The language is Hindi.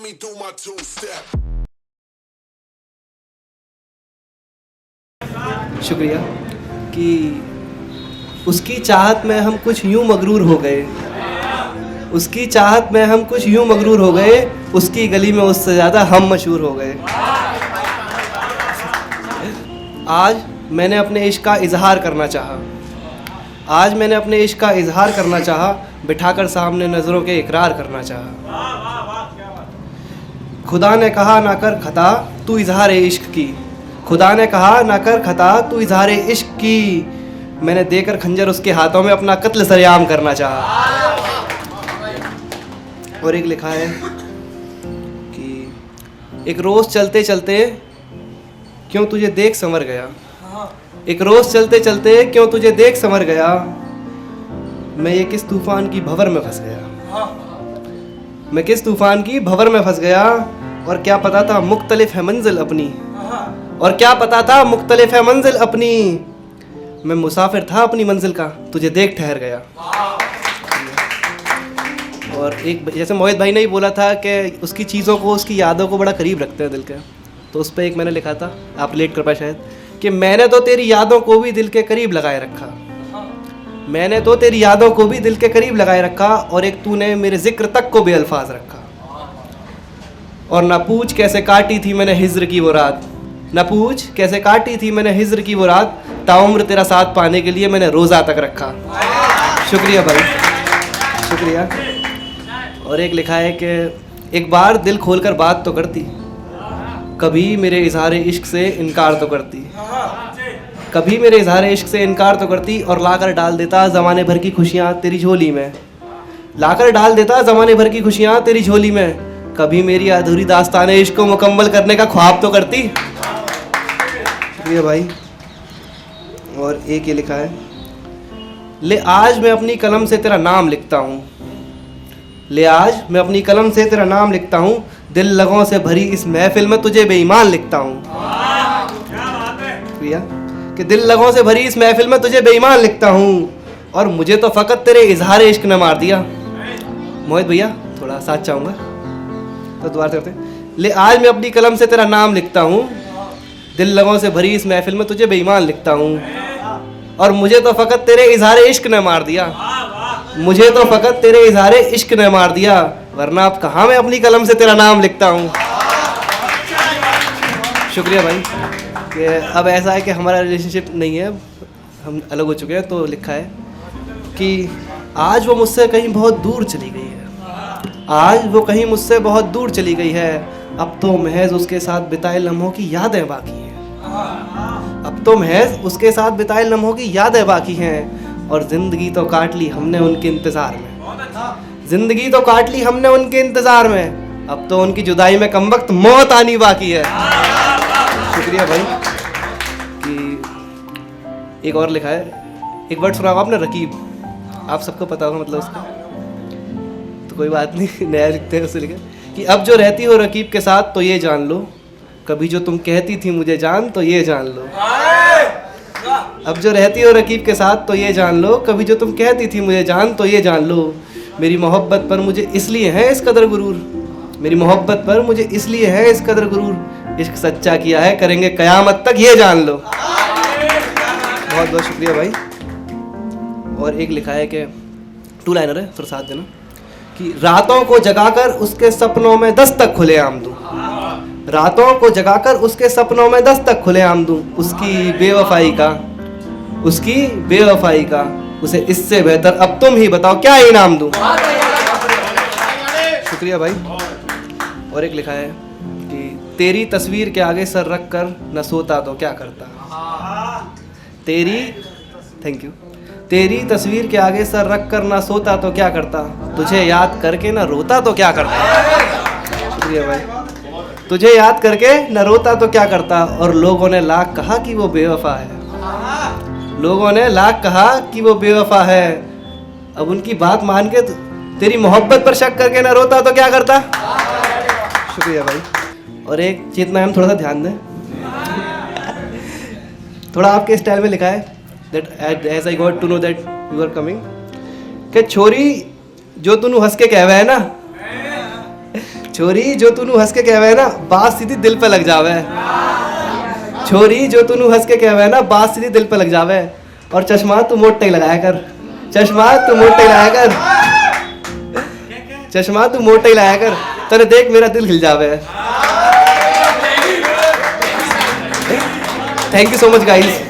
me do my two-step. शुक्रिया कि उसकी चाहत में हम कुछ यूं मगरूर हो गए, उसकी चाहत में हम कुछ यूं मगरूर हो गए, उसकी गली में उससे ज़्यादा हम मशहूर हो गए। आज मैंने अपने इश्क का इजहार करना चाहा, आज मैंने अपने इश्क का इजहार करना चाहा, बिठाकर सामने नज़रों के इकरार करना चाहा। खुदा ने कहा ना कर खता तू इजहार इश्क की, खुदा ने कहा ना कर खता तू इजहार इश्क की, मैंने देकर खंजर उसके हाथों में अपना कत्ल सरेआम करना चाहा। और एक लिखा है कि एक रोज़ चलते चलते क्यों तुझे देख संवर गया, एक रोज़ चलते चलते क्यों तुझे देख संवर गया, मैं ये किस तूफ़ान की भंवर में फंस गया, मैं किस तूफ़ान की भंवर में फंस गया, और क्या पता था मुख्तलिफ है मंजिल अपनी, और क्या पता था मुख्तलिफ है मंजिल अपनी, मैं मुसाफिर था अपनी मंजिल का, तुझे देख ठहर गया। और एक जैसे मोहित भाई ने ही बोला था कि उसकी चीज़ों को, उसकी यादों को बड़ा करीब रखते हैं दिल के, तो उस पर एक मैंने लिखा था, आप रिलेट कर पाए शायद, कि मैंने तो तेरी यादों को भी दिल के करीब लगाए रखा, मैंने तो तेरी यादों को भी दिल के करीब लगाए रखा, और एक तूने मेरे जिक्र तक को बेअल्फाज रखा, और ना पूछ कैसे काटी थी मैंने हिज्र की वो रात, न पूछ कैसे काटी थी मैंने हिज्र की वो रात, ताउम्र तेरा साथ पाने के लिए मैंने रोज़ा तक रखा। शुक्रिया भाई, शुक्रिया। और एक लिखा है कि एक बार दिल खोलकर बात तो करती, कभी मेरे इजहार इश्क से इनकार तो करती, कभी मेरे इजहार इश्क से इनकार तो करती, और लाकर डाल देता ज़माने भर की खुशियाँ तेरी झोली में, लाकर डाल देता ज़माने भर की खुशियाँ तेरी झोली में, कभी मेरी अधूरी दास्तान इश्क को मुकम्मल करने का ख्वाब तो करती। शुक्रिया भाई। और एक ये लिखा है, ले आज मैं अपनी कलम से तेरा नाम लिखता हूँ, ले आज मैं अपनी कलम से तेरा नाम लिखता हूँ, दिल लगों से भरी इस महफिल में तुझे बेईमान लिखता हूँ। शुक्रिया कि दिल लगों से भरी इस महफिल में तुझे बेईमान लिखता हूँ, और मुझे तो फ़कत तेरे इजहार इश्क ने मार दिया। मोहित भैया थोड़ा साथ चाहूँगा, तो दोबारा करते हैं। ले आज मैं अपनी कलम से तेरा नाम लिखता हूँ, दिल लगों से भरी इस महफिल में तुझे बेईमान लिखता हूँ, और मुझे तो फ़कत तेरे इजहार इश्क ने मार दिया, मुझे तो फ़कत तेरे इजहार इश्क ने मार दिया, वरना अब कहाँ मैं अपनी कलम से तेरा नाम लिखता हूँ। शुक्रिया भाई। कि अब ऐसा है कि हमारा रिलेशनशिप नहीं है, हम अलग हो चुके हैं, तो लिखा है कि आज वो मुझसे कहीं बहुत दूर चली गई है, आज वो कहीं मुझसे बहुत दूर चली गई है, अब तो महज उसके साथ बिताए लम्हों की यादें बाकी हैं, अब तो महज उसके साथ बिताए लम्हों की यादें बाकी हैं, और ज़िंदगी तो काट ली हमने उनके इंतज़ार में, ज़िंदगी तो काट ली हमने उनके इंतज़ार में, अब तो उनकी जुदाई में कमबख्त मौत आनी बाकी है। शुक्रिया भाई। कि एक और लिखा है, एक वर्ड सुना आपने, रकीब, आप सबको पता होगा मतलब उसका, तो कोई बात नहीं, नया लिखते हैं, उससे लिखा कि अब जो रहती हो रकीब के साथ तो ये जान लो, कभी जो तुम कहती थी मुझे जान तो ये जान लो, अब जो रहती हो रकीब के साथ तो ये जान लो, कभी जो तुम कहती थी मुझे जान तो ये जान लो, मेरी मोहब्बत पर मुझे इसलिए है इस कदर गुरूर, मेरी मोहब्बत पर मुझे इसलिए है इस कदर गुरूर, इश्क सच्चा किया है करेंगे क़यामत तक ये जान लो। बहुत बहुत शुक्रिया भाई। और एक लिखा है कि टू लाइनर है, थोड़ा साथ देना, कि रातों को जगाकर उसके सपनों में दस्तक खुले आम दूँ, रातों को जगाकर उसके सपनों में दस्तक खुले आम दूँ, उसकी बेवफाई का, उसकी बेवफाई का, उसे इससे बेहतर अब तुम ही बताओ क्या इनाम दूँ। शुक्रिया भाई। और एक लिखा है कि तेरी तस्वीर के आगे सर रख कर न सोता तो क्या करता, तेरी, थैंक यू, तेरी तस्वीर के आगे सर रख कर ना सोता तो क्या करता, तुझे याद करके ना रोता तो क्या करता। शुक्रिया भाई। तुझे याद करके न रोता तो क्या करता, और लोगों ने लाख कहा कि वो बेवफा है, लोगों ने लाख कहा कि वो बेवफा है, अब उनकी बात मान के तेरी मोहब्बत पर शक करके न रोता तो क्या करता। शुक्रिया भाई। और एक चेतना हम थोड़ा सा ध्यान दें, थोड़ा आपके स्टाइल में लिखा है, that as I got to know that you are coming, कि छोरी जो तूनू हंस के कहवा है ना, छोरी जो तूनू हंस के कहवे ना बात सीधी दिल पे लग जावे। छोरी जो तूनू हंस के कहवे ना बात सीधी दिल पे लग जावे। और चश्मा तू मोटा ही लगाया कर, चश्मा तू मोटा ही लगाया कर, चश्मा तू मोटा ही लगाया कर, तेरे देख मेरा दिल हिल जावे। Thank you so much guys.